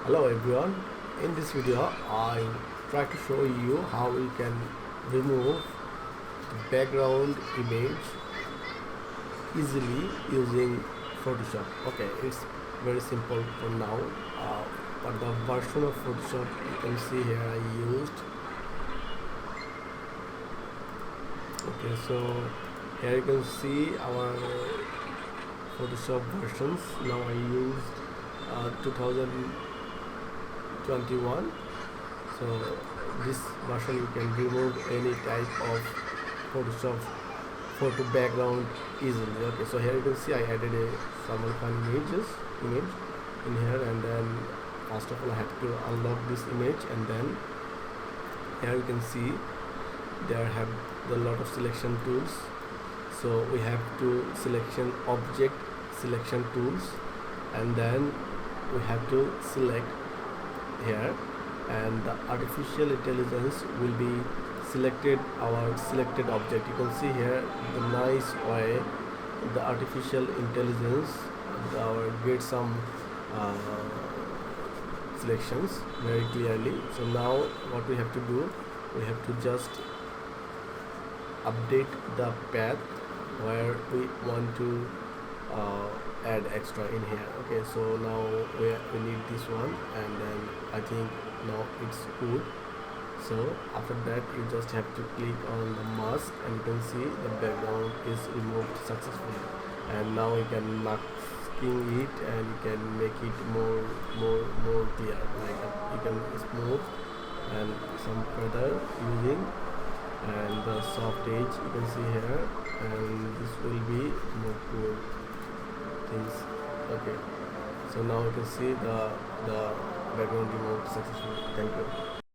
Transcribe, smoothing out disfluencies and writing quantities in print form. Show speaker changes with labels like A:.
A: Hello everyone, in this video I try to show you how we can remove the background image easily using Photoshop. Okay, it's very simple for now, but the version of Photoshop you can see here I used. Okay, so here you can see our Photoshop versions. Now I used 2021. So this version you can remove any type of Photoshop photo background easily. Okay, so here you can see I added some fun image in here, and then first of all I have to unlock this image, and then here you can see there have a lot of selection tools. So we have to selection object selection tools, and then we have to select here, and the artificial intelligence will be selected our selected object. You can see here the nice way the artificial intelligence get some selections very clearly. So now what we have to do, we have to just update the path where we want to add extra in here. Okay, so now we need this one, and then I think now it's good. So after that you just have to click on the mask, and you can see the background is removed successfully, and now you can masking it and you can make it more clear, like you can smooth and some feather using, and the soft edge you can see here, and this will be more cool things. Okay, so now you can see the background removed successfully. Thank you.